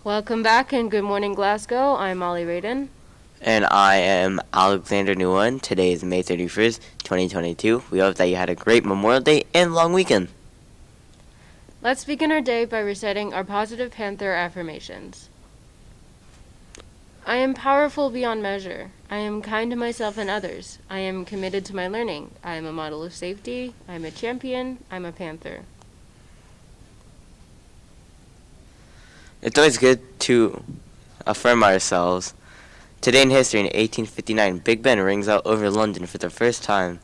Welcome back and good morning, Glasgow. I'm Molly Radin. And I am Alexander Nguyen. Today is May 31st, 2022. We hope that you had a great Memorial Day and long weekend. Let's begin our day by reciting our positive Panther affirmations. I am powerful beyond measure. I am kind to myself and others. I am committed to my learning. I am a model of safety. I am a champion. I'm a Panther. It's always good to affirm ourselves. Today in history, in 1859, Big Ben rings out over London for the first time.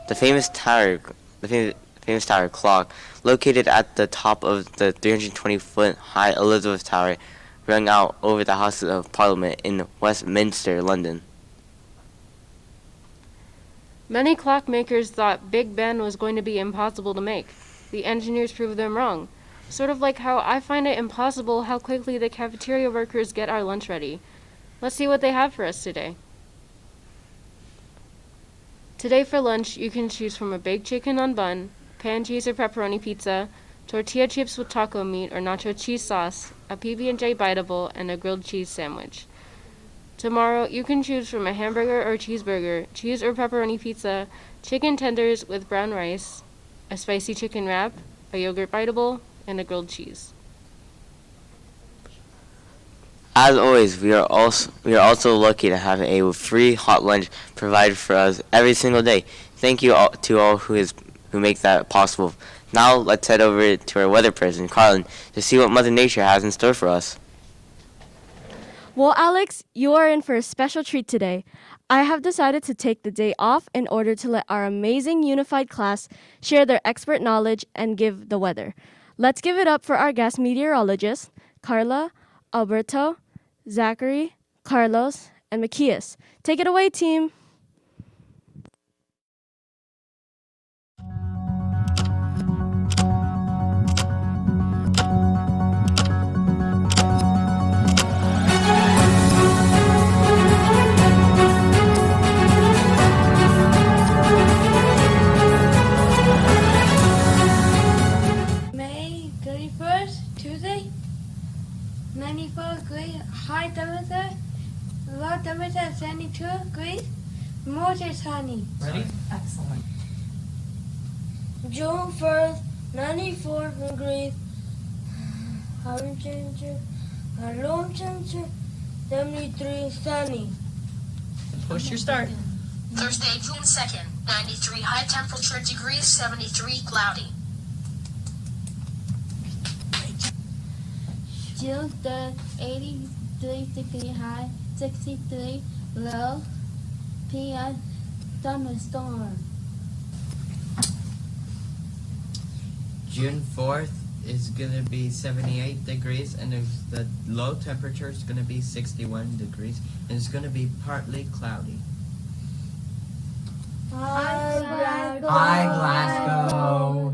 The famous tower clock, located at the top of the 320-foot high Elizabeth Tower, rang out over the Houses of Parliament in Westminster, London. Many clockmakers thought Big Ben was going to be impossible to make. The engineers proved them wrong. Sort of like how I find it impossible how quickly the cafeteria workers get our lunch ready. Let's see what they have for us today. Today for lunch, you can choose from a baked chicken on bun, pan cheese or pepperoni pizza, tortilla chips with taco meat or nacho cheese sauce, a PB&J Biteable, and a grilled cheese sandwich. Tomorrow, you can choose from a hamburger or cheeseburger, cheese or pepperoni pizza, chicken tenders with brown rice, a spicy chicken wrap, a yogurt Biteable, and a grilled cheese. As always, we are also lucky to have a free hot lunch provided for us every single day. Thank you all, to all who make that possible. Now let's head over to our weather person, Carlin, to see what Mother Nature has in store for us. Well, Alex, you are in for a special treat today. I have decided to take the day off in order to let our amazing unified class share their expert knowledge and give the weather. Let's give it up for our guest meteorologists, Carla, Alberto, Zachary, Carlos, and Macias. Take it away, team. May 31st, Tuesday, 94 degrees, high temperature, low temperature 72 degrees, mostly sunny. Ready? Excellent. June 1st, 94 degrees, high temperature, low temperature 73, sunny. Push your start. Thursday, June 2nd, 93 high temperature degrees, 73 cloudy. June 3rd, 83 degree high, 63 low, PM thunderstorm. June 4th is going to be 78 degrees, and the low temperature is going to be 61 degrees, and it's going to be partly cloudy. Hi, Glasgow.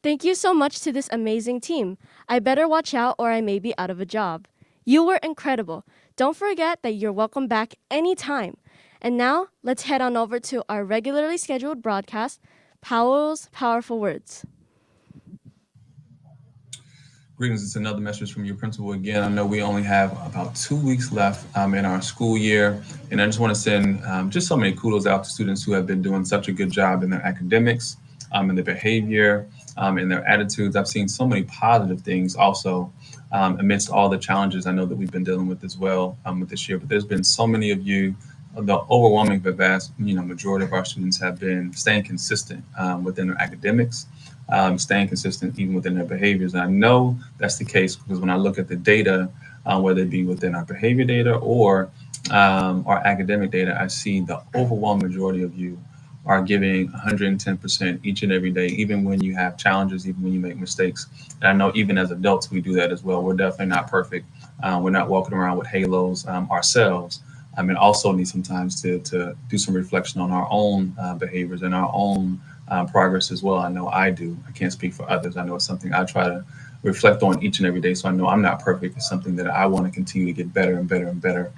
Thank you so much to this amazing team. I better watch out or I may be out of a job. You were incredible. Don't forget that you're welcome back anytime. And now, let's head on over to our regularly scheduled broadcast, Powell's Powerful Words. Greetings, it's another message from your principal again. I know we only have about 2 weeks left in our school year, and I just want to send just so many kudos out to students who have been doing such a good job in their academics, in their behavior, in their attitudes. I've seen so many positive things also amidst all the challenges I know that we've been dealing with as well with this year. But there's been so many of you, the overwhelming, but vast, majority of our students have been staying consistent within their academics, staying consistent even within their behaviors. And I know that's the case because when I look at the data, whether it be within our behavior data or our academic data, I see the overwhelming majority of you are giving 110% each and every day, even when you have challenges, even when you make mistakes. And I know even as adults, we do that as well. We're definitely not perfect. We're not walking around with halos ourselves, And also need some time to do some reflection on our own behaviors and our own progress as well. I know I do. I can't speak for others. I know it's something I try to reflect on each and every day. So I know I'm not perfect. It's something that I want to continue to get better and better and better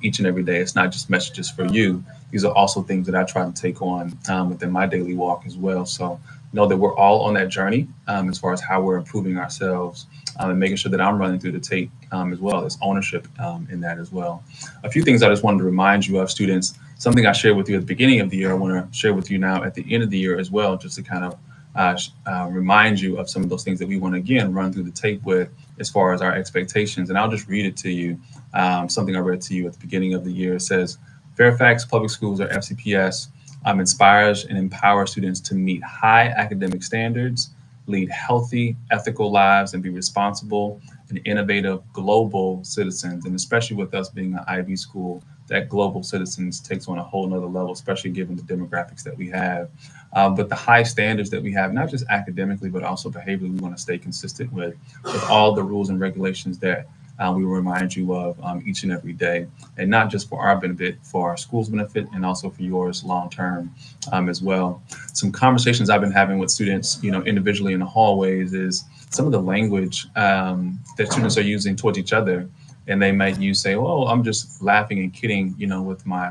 each and every day. It's not just messages for you. These are also things that I try to take on within my daily walk as well. So know that we're all on that journey as far as how we're improving ourselves and making sure that I'm running through the tape as well. There's ownership in that as well. A few things I just wanted to remind you of, students. Something I shared with you at the beginning of the year, I want to share with you now at the end of the year as well, just to kind of remind you of some of those things that we want to, again, run through the tape with as far as our expectations. And I'll just read it to you, something I read to you at the beginning of the year. It says, Fairfax Public Schools, or FCPS, inspires and empowers students to meet high academic standards, lead healthy, ethical lives, and be responsible and innovative global citizens. And especially with us being an IB school, that global citizens takes on a whole nother level, especially given the demographics that we have. But the high standards that we have, not just academically, but also behaviorally, we want to stay consistent with all the rules and regulations that we remind you of each and every day, and not just for our benefit, for our school's benefit, and also for yours long term as well. Some conversations I've been having with students, individually in the hallways, is some of the language that students are using towards each other. And they might say, "Oh, I'm just laughing and kidding, with my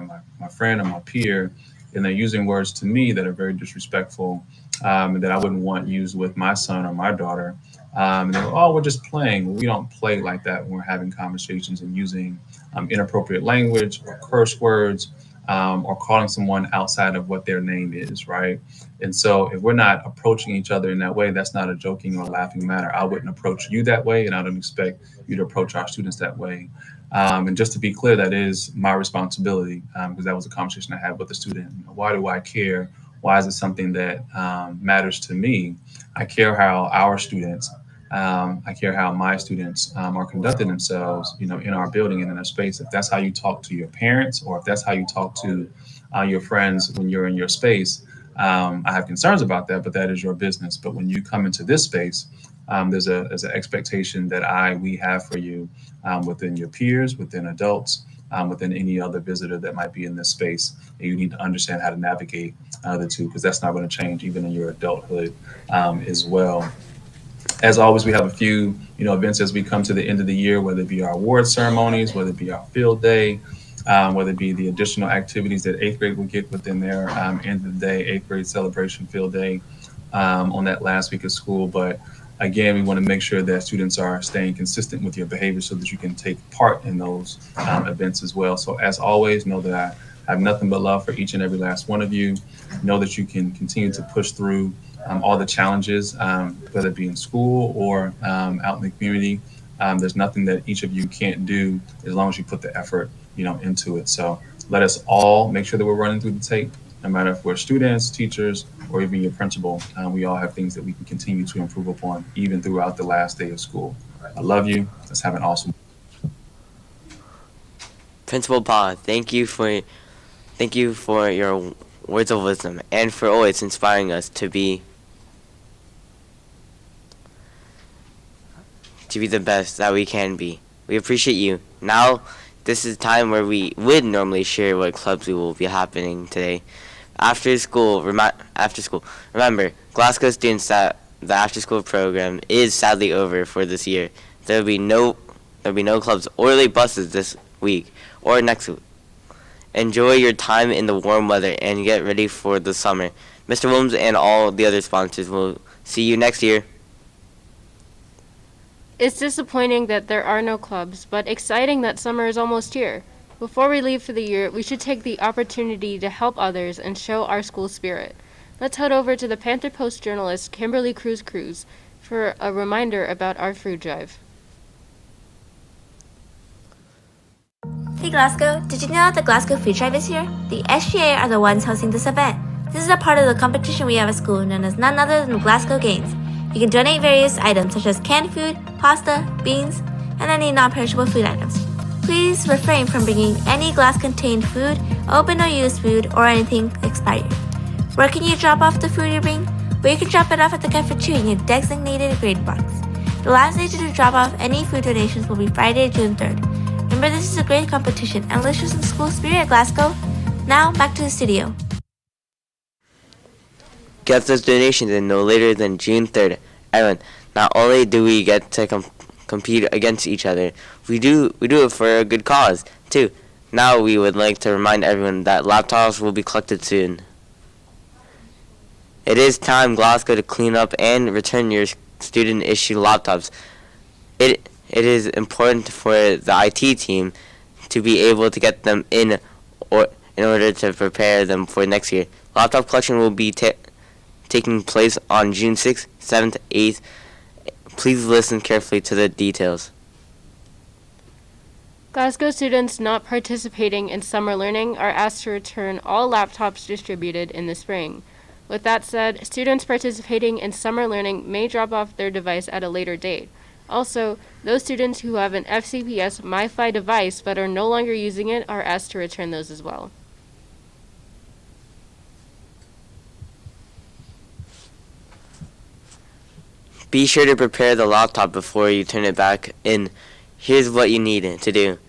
friend or my peer," and they're using words to me that are very disrespectful, that I wouldn't want used with my son or my daughter. And they're, "Oh, we're just playing." Well, we don't play like that when we're having conversations and using inappropriate language or curse words, or calling someone outside of what their name is, right? And so if we're not approaching each other in that way, that's not a joking or laughing matter. I wouldn't approach you that way, and I don't expect you to approach our students that way. And just to be clear, that is my responsibility, because that was a conversation I had with the student. Why do I care? Why is it something that matters to me? I care how our students, I care how my students are conducting themselves, in our building and in our space. If that's how you talk to your parents, or if that's how you talk to your friends when you're in your space, I have concerns about that, but that is your business. But when you come into this space, there's an expectation that we have for you within your peers, within adults, within any other visitor that might be in this space. And you need to understand how to navigate the two, because that's not going to change even in your adulthood as well. As always, we have a few, events as we come to the end of the year, whether it be our award ceremonies, whether it be our field day, whether it be the additional activities that eighth grade will get within their end of the day, eighth grade celebration field day on that last week of school. But again, we want to make sure that students are staying consistent with your behavior so that you can take part in those events as well. So as always, know that I have nothing but love for each and every last one of you. Know that you can continue to push through all the challenges, whether it be in school or out in the community. There's nothing that each of you can't do as long as you put the effort, into it. So let us all make sure that we're running through the tape, no matter if we're students, teachers, or even your principal. We all have things that we can continue to improve upon, even throughout the last day of school. I love you. Let's have an awesome. Principal Pa, thank you for your words of wisdom and for always inspiring us to be the best that we can be. We appreciate you. Now, this is time where we would normally share what clubs we will be happening today. After school, remember, Glasgow students, that the after school program is sadly over for this year. There'll be no clubs or late buses this week or next week. Enjoy your time in the warm weather and get ready for the summer. Mr. Williams and all the other sponsors will see you next year. It's disappointing that there are no clubs, but exciting that summer is almost here. Before we leave for the year, we should take the opportunity to help others and show our school spirit. Let's head over to the Panther Post journalist Kimberly Cruz for a reminder about our food drive. Hey Glasgow, did you know the Glasgow Food Drive is here? The SGA are the ones hosting this event. This is a part of the competition we have at school known as none other than the Glasgow Games. You can donate various items such as canned food, pasta, beans, and any non-perishable food items. Please refrain from bringing any glass-contained food, open or used food, or anything expired. Where can you drop off the food you bring? Well, you can drop it off at the cafeteria in your designated grade box. The last day to drop off any food donations will be Friday, June 3rd. Remember, this is a great competition, and let's show some school spirit at Glasgow. Now, back to the studio. Get those donations in no later than June 3rd. Everyone, not only do we get to compete against each other, we do it for a good cause, too. Now we would like to remind everyone that laptops will be collected soon. It is time, Glasgow, to clean up and return your student-issued laptops. It is important for the IT team to be able to get them in order to prepare them for next year. Laptop collection will be taking place on June 6th, 7th, 8th. Please listen carefully to the details. Glasgow students not participating in summer learning are asked to return all laptops distributed in the spring. With that said, students participating in summer learning may drop off their device at a later date. Also, those students who have an FCPS MiFi device but are no longer using it are asked to return those as well. Be sure to prepare the laptop before you turn it back in. Here's what you need to do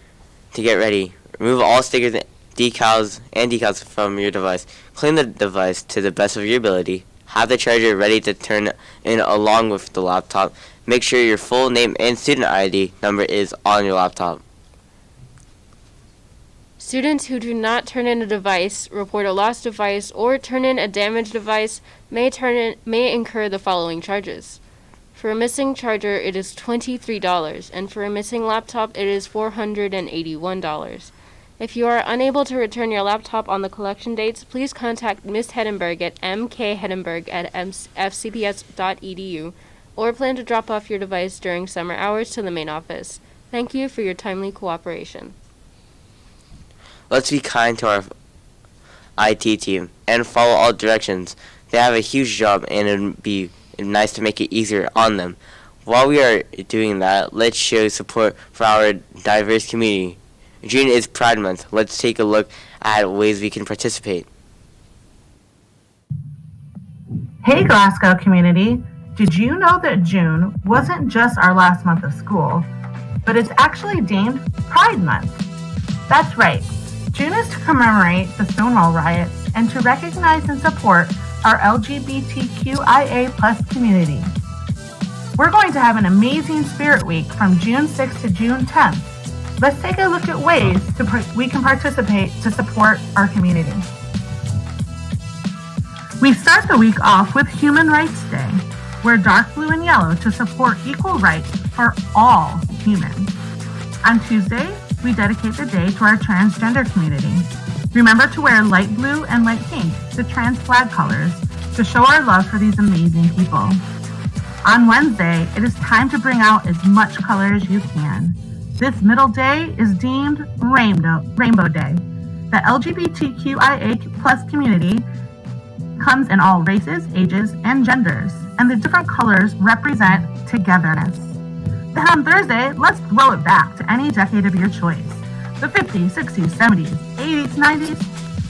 to get ready. Remove all stickers, decals from your device. Clean the device to the best of your ability. Have the charger ready to turn in along with the laptop. Make sure your full name and student ID number is on your laptop. Students who do not turn in a device, report a lost device, or turn in a damaged device may incur the following charges. For a missing charger, it is $23, and for a missing laptop, it is $481. If you are unable to return your laptop on the collection dates, please contact Ms. Hedenberg at mkhedenberg@fcps.edu or plan to drop off your device during summer hours to the main office. Thank you for your timely cooperation. Let's be kind to our IT team and follow all directions. They have a huge job, and it would be nice to make it easier on them. While we are doing that, let's show support for our diverse community. June is Pride Month. Let's take a look at ways we can participate. Hey Glasgow community, did you know that June wasn't just our last month of school, but it's actually deemed Pride Month? That's right. June is to commemorate the Stonewall riots and to recognize and support our LGBTQIA+ community. We're going to have an amazing Spirit Week from June 6th to June 10th. Let's take a look at ways we can participate to support our community. We start the week off with Human Rights Day. Wear dark blue and yellow to support equal rights for all humans. On Tuesday, we dedicate the day to our transgender community. Remember to wear light blue and light pink, the trans flag colors, to show our love for these amazing people. On Wednesday, it is time to bring out as much color as you can. This middle day is deemed Rainbow Day. The LGBTQIA+ community comes in all races, ages, and genders, and the different colors represent togetherness. Then on Thursday, let's throw it back to any decade of your choice. The 50s, 60s, 70s, 80s, 90s.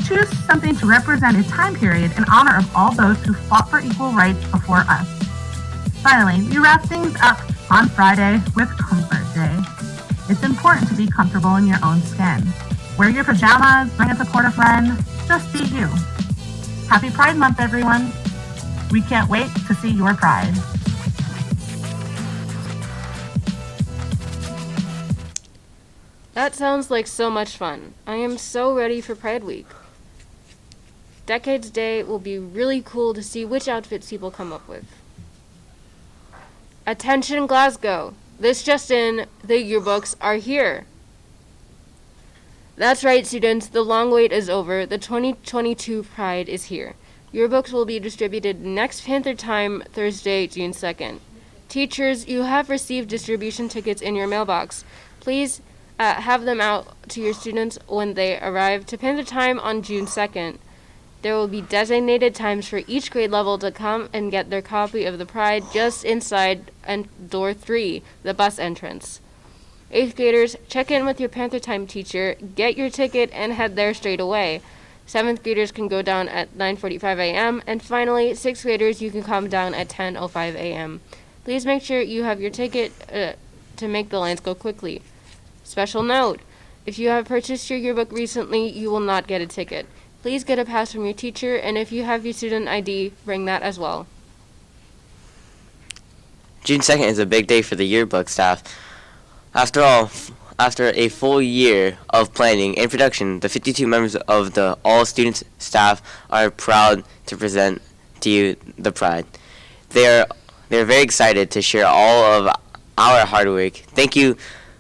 Choose something to represent a time period in honor of all those who fought for equal rights before us. Finally, we wrap things up on Friday with Comfort Day. It's important to be comfortable in your own skin. Wear your pajamas, bring a supportive friend, just be you. Happy Pride Month, everyone. We can't wait to see your pride. That sounds like so much fun. I am so ready for Pride Week. Decades Day will be really cool to see which outfits people come up with. Attention Glasgow! This just in, the yearbooks are here. That's right, students, the long wait is over. The 2022 Pride is here. Yearbooks will be distributed next Panther Time, Thursday, June 2nd. Teachers, you have received distribution tickets in your mailbox. Please have them out to your students when they arrive to Panther Time on June 2nd. There will be designated times for each grade level to come and get their copy of the Pride just inside door 3, the bus entrance. 8th graders, check in with your Panther Time teacher, get your ticket, and head there straight away. 7th graders can go down at 9:45 a.m. And finally, 6th graders, you can come down at 10:05 a.m. Please make sure you have your ticket to make the lines go quickly. Special note, If you have purchased your yearbook recently, you will not get a ticket. Please get a pass from your teacher, and if you have your student ID, bring that as well. June 2nd is a big day for the yearbook staff. After all, after a full year of planning and production, the 52 members of the all students staff are proud to present to you the pride. They're very excited to share all of our hard work. Thank you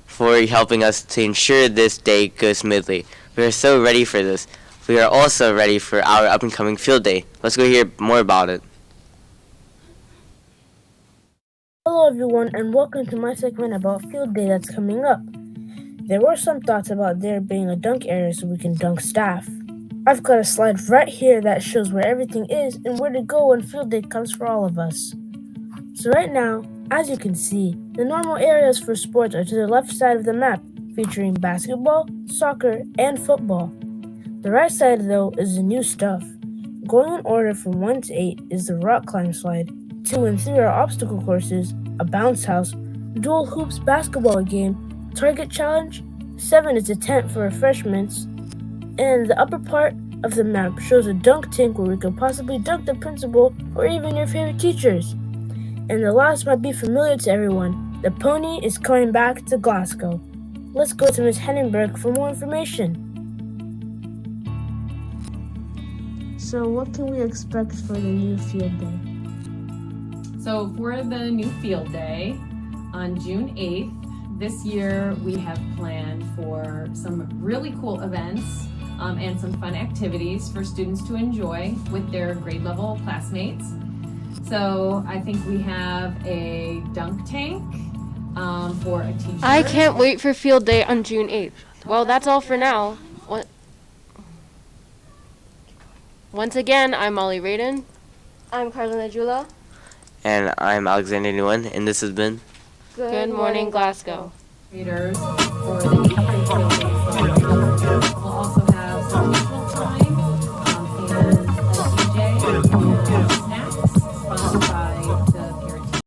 for helping us to ensure this day goes smoothly. We are so ready for this. We are also ready for our up and coming field day. Let's go hear more about it. Hello everyone and welcome to my segment about field day that's coming up. There were some thoughts about there being a dunk area so we can dunk staff. I've got a slide right here that shows where everything is and where to go when field day comes for all of us. So right now, as you can see, the normal areas for sports are to the left side of the map, featuring basketball, soccer, and football. The right side though is the new stuff. Going in order from 1 to 8 is the rock climb slide. 2 and 3 are obstacle courses, a bounce house, dual hoops basketball game, target challenge. 7 is a tent for refreshments, and the upper part of the map shows a dunk tank where we could possibly dunk the principal or even your favorite teachers. And the last might be familiar to everyone. The pony is coming back to Glasgow. Let's go to Ms. Hennenberg for more information. So what can we expect for the new field day? So for the new field day on June 8th, this year we have planned for some really cool events and some fun activities for students to enjoy with their grade level classmates. So I think we have a dunk tank for a teacher. I can't wait for field day on June 8th. Well, that's all for now. Once again, I'm Molly Radin. I'm Carla Najula. And I'm Alexander Nguyen, and this has been Good Morning Glasgow. Readers for the upcoming field day.